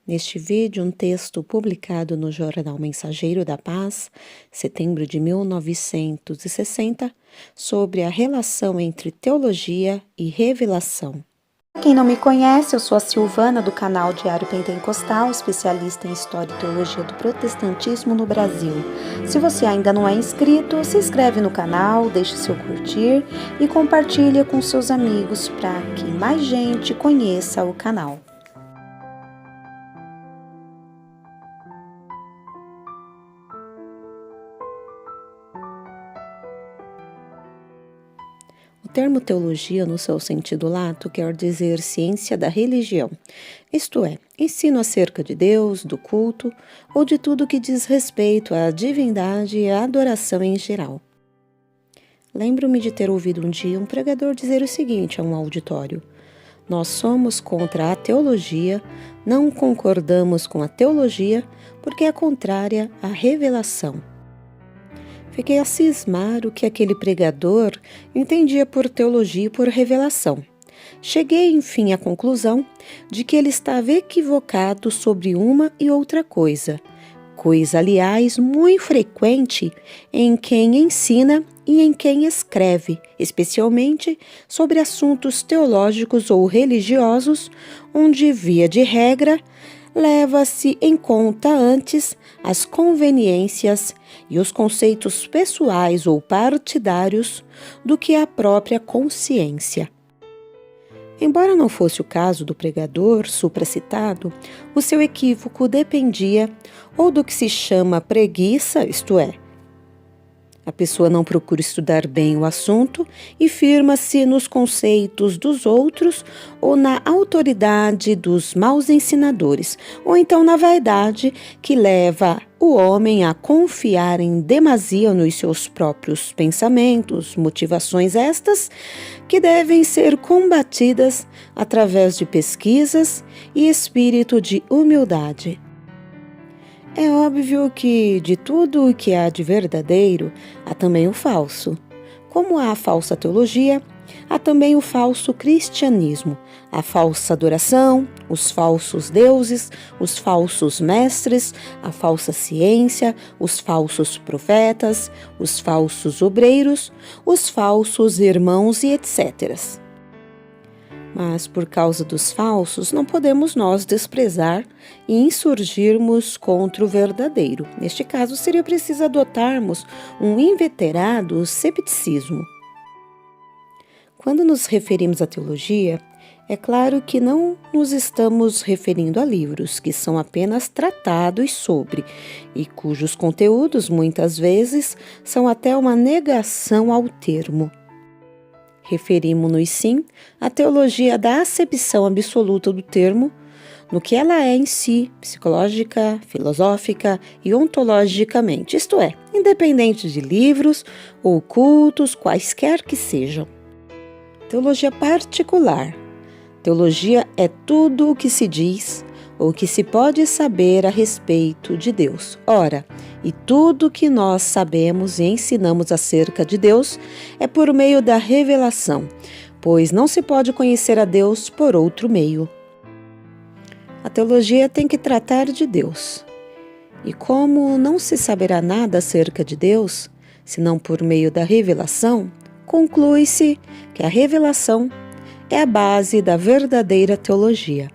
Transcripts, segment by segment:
Neste vídeo, um texto publicado no Jornal Mensageiro da Paz, setembro de 1960, sobre a relação entre teologia e revelação. Quem não me conhece, eu sou a Silvana do canal Diário Pentecostal, especialista em História e Teologia do Protestantismo no Brasil. Se você ainda não é inscrito, se inscreve no canal, deixe seu curtir e compartilhe com seus amigos para que mais gente conheça o canal. O termo teologia, no seu sentido lato, quer dizer ciência da religião, isto é, ensino acerca de Deus, do culto ou de tudo que diz respeito à divindade e à adoração em geral. Lembro-me de ter ouvido um dia um pregador dizer o seguinte a um auditório: nós somos contra a teologia, não concordamos com a teologia porque é contrária à revelação. Fiquei a cismar o que aquele pregador entendia por teologia e por revelação. Cheguei, enfim, à conclusão de que ele estava equivocado sobre uma e outra coisa, aliás, muito frequente em quem ensina e em quem escreve, especialmente sobre assuntos teológicos ou religiosos, onde, via de regra, leva-se em conta antes as conveniências e os conceitos pessoais ou partidários do que a própria consciência. Embora não fosse o caso do pregador supracitado, o seu equívoco dependia ou do que se chama preguiça, isto é, a pessoa não procura estudar bem o assunto e firma-se nos conceitos dos outros ou na autoridade dos maus ensinadores, ou então na vaidade que leva o homem a confiar em demasia nos seus próprios pensamentos, motivações estas que devem ser combatidas através de pesquisas e espírito de humildade. É óbvio que de tudo o que há de verdadeiro, há também o falso. Como há a falsa teologia, há também o falso cristianismo, a falsa adoração, os falsos deuses, os falsos mestres, a falsa ciência, os falsos profetas, os falsos obreiros, os falsos irmãos e etc. Mas, por causa dos falsos, não podemos nós desprezar e insurgirmos contra o verdadeiro. Neste caso, seria preciso adotarmos um inveterado cepticismo. Quando nos referimos à teologia, é claro que não nos estamos referindo a livros que são apenas tratados sobre e cujos conteúdos, muitas vezes, são até uma negação ao termo. Referimos-nos, sim, à teologia da acepção absoluta do termo, no que ela é em si, psicológica, filosófica e ontologicamente, isto é, independente de livros ou cultos, quaisquer que sejam. Teologia particular. Teologia é tudo o que se diz ou que se pode saber a respeito de Deus. Ora, e tudo que nós sabemos e ensinamos acerca de Deus é por meio da revelação, pois não se pode conhecer a Deus por outro meio. A teologia tem que tratar de Deus. E como não se saberá nada acerca de Deus, senão por meio da revelação, conclui-se que a revelação é a base da verdadeira teologia.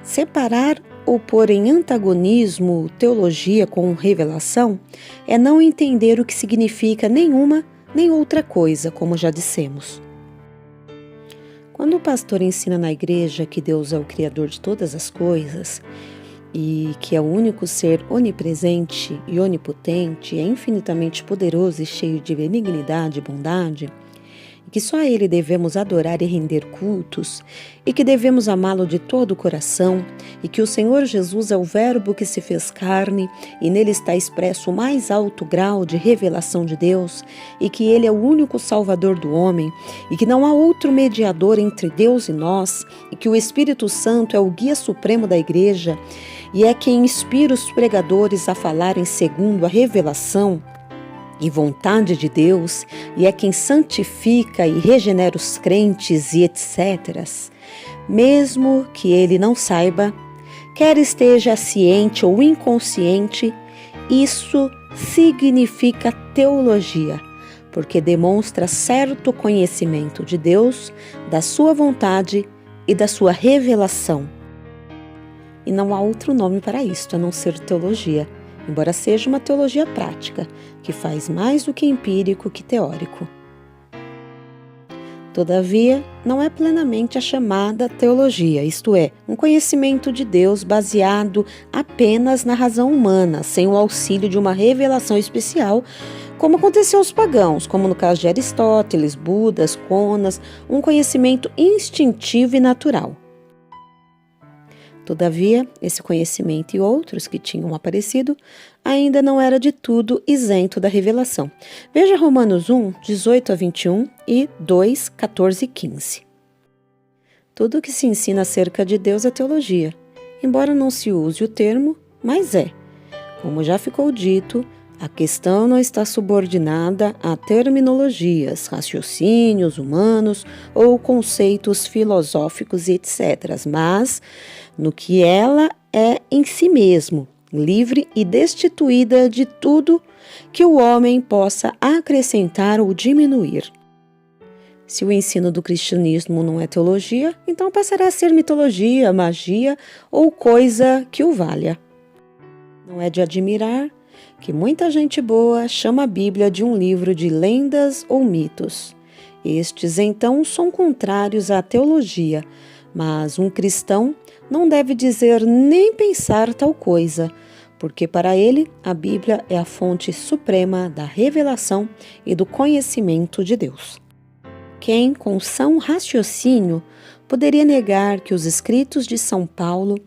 Separar ou pôr em antagonismo teologia com revelação é não entender o que significa nenhuma nem outra coisa, como já dissemos. Quando o pastor ensina na igreja que Deus é o Criador de todas as coisas e que é o único ser onipresente e onipotente, é infinitamente poderoso e cheio de benignidade e bondade, e que só a Ele devemos adorar e render cultos, e que devemos amá-lo de todo o coração, e que o Senhor Jesus é o Verbo que se fez carne, e nele está expresso o mais alto grau de revelação de Deus, e que Ele é o único Salvador do homem, e que não há outro mediador entre Deus e nós, e que o Espírito Santo é o guia supremo da Igreja, e é quem inspira os pregadores a falarem segundo a revelação e vontade de Deus, e é quem santifica e regenera os crentes e etc. Mesmo que ele não saiba quer esteja ciente ou inconsciente, isso significa teologia, porque demonstra certo conhecimento de Deus, da sua vontade e da sua revelação. E não há outro nome para isto a não ser teologia, embora seja uma teologia prática, que faz mais do que empírico que teórico. Todavia, não é plenamente a chamada teologia, isto é, um conhecimento de Deus baseado apenas na razão humana, sem o auxílio de uma revelação especial, como aconteceu aos pagãos, como no caso de Aristóteles, Budas, Conas, um conhecimento instintivo e natural. Todavia, esse conhecimento e outros que tinham aparecido ainda não era de tudo isento da revelação. Veja Romanos 1, 18 a 21 e 2, 14 e 15. Tudo o que se ensina acerca de Deus é teologia, embora não se use o termo, mas é. Como já ficou dito, a questão não está subordinada a terminologias, raciocínios humanos ou conceitos filosóficos e etc., mas no que ela é em si mesmo, livre e destituída de tudo que o homem possa acrescentar ou diminuir. Se o ensino do cristianismo não é teologia, então passará a ser mitologia, magia ou coisa que o valha. Não é de admirar que muita gente boa chama a Bíblia de um livro de lendas ou mitos. Estes, então, são contrários à teologia, mas um cristão não deve dizer nem pensar tal coisa, porque para ele a Bíblia é a fonte suprema da revelação e do conhecimento de Deus. Quem, com são raciocínio, poderia negar que os escritos de São Paulo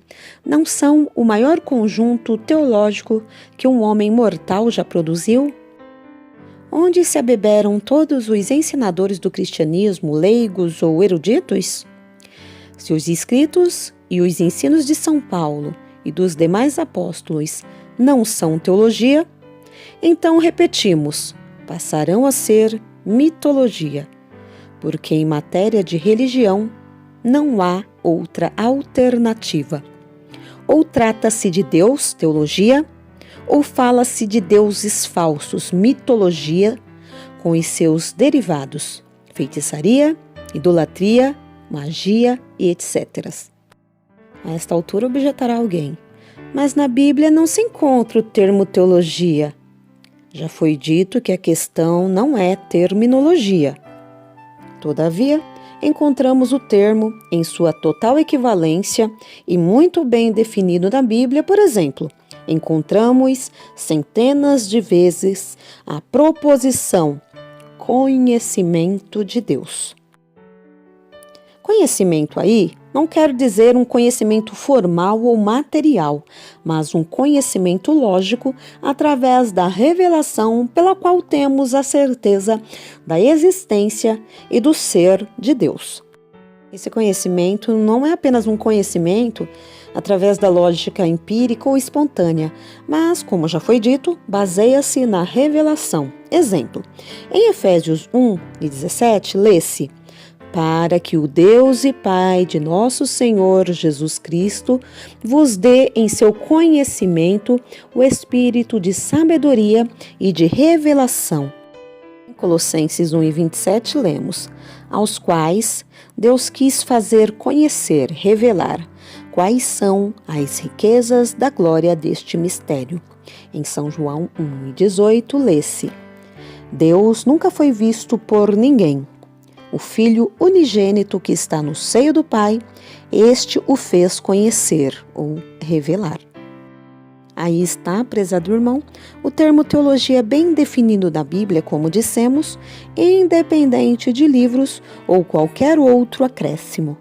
não são o maior conjunto teológico que um homem mortal já produziu? Onde se abeberam todos os ensinadores do cristianismo, leigos ou eruditos? Se os escritos e os ensinos de São Paulo e dos demais apóstolos não são teologia, então repetimos, passarão a ser mitologia, porque em matéria de religião não há outra alternativa. Ou trata-se de Deus, teologia, ou fala-se de deuses falsos, mitologia, com os seus derivados, feitiçaria, idolatria, magia e etc. A esta altura objetará alguém, mas na Bíblia não se encontra o termo teologia. Já foi dito que a questão não é terminologia. Todavia, encontramos o termo em sua total equivalência e muito bem definido na Bíblia. Por exemplo, encontramos centenas de vezes a proposição conhecimento de Deus. Conhecimento aí não quer dizer um conhecimento formal ou material, mas um conhecimento lógico através da revelação pela qual temos a certeza da existência e do ser de Deus. Esse conhecimento não é apenas um conhecimento através da lógica empírica ou espontânea, mas, como já foi dito, baseia-se na revelação. Exemplo, em Efésios 1 e 17, lê-se: para que o Deus e Pai de nosso Senhor Jesus Cristo vos dê em seu conhecimento o espírito de sabedoria e de revelação. Em Colossenses 1 e 27 lemos: aos quais Deus quis fazer conhecer, revelar, quais são as riquezas da glória deste mistério. Em São João 1 e 18 lê-se: Deus nunca foi visto por ninguém. O Filho unigênito que está no seio do Pai, este o fez conhecer ou revelar. Aí está, prezado irmão, o termo teologia bem definido da Bíblia, como dissemos, independente de livros ou qualquer outro acréscimo.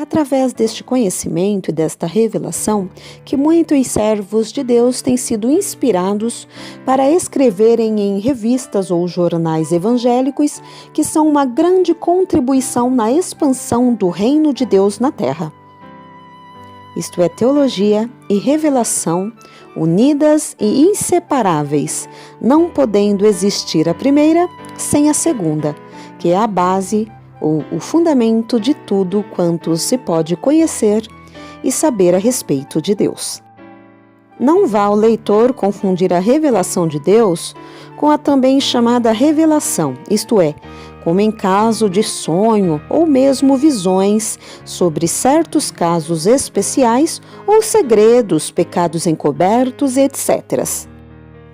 É através deste conhecimento e desta revelação que muitos servos de Deus têm sido inspirados para escreverem em revistas ou jornais evangélicos que são uma grande contribuição na expansão do reino de Deus na terra. Isto é teologia e revelação unidas e inseparáveis, não podendo existir a primeira sem a segunda, que é a base ou o fundamento de tudo quanto se pode conhecer e saber a respeito de Deus. Não vá o leitor confundir a revelação de Deus com a também chamada revelação, isto é, como em caso de sonho ou mesmo visões sobre certos casos especiais ou segredos, pecados encobertos, etc.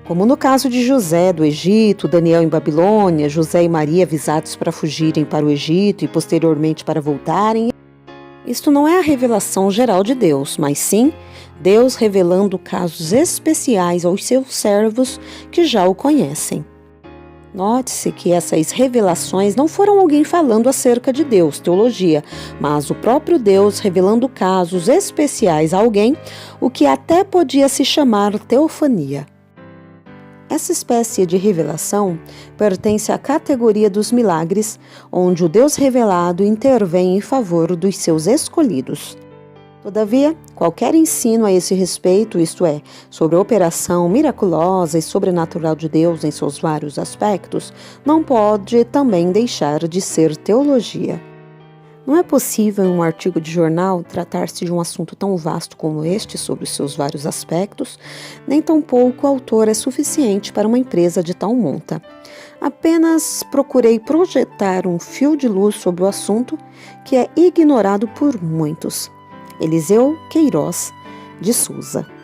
Como no caso de José do Egito, Daniel em Babilônia, José e Maria avisados para fugirem para o Egito e posteriormente para voltarem. Isto não é a revelação geral de Deus, mas sim Deus revelando casos especiais aos seus servos que já o conhecem. Note-se que essas revelações não foram alguém falando acerca de Deus, teologia, mas o próprio Deus revelando casos especiais a alguém, o que até podia se chamar teofania. Essa espécie de revelação pertence à categoria dos milagres, onde o Deus revelado intervém em favor dos seus escolhidos. Todavia, qualquer ensino a esse respeito, isto é, sobre a operação miraculosa e sobrenatural de Deus em seus vários aspectos, não pode também deixar de ser teologia. Não é possível em um artigo de jornal tratar-se de um assunto tão vasto como este sobre os seus vários aspectos, nem tampouco o autor é suficiente para uma empresa de tal monta. Apenas procurei projetar um fio de luz sobre o assunto que é ignorado por muitos. Eliseu Queiroz de Souza.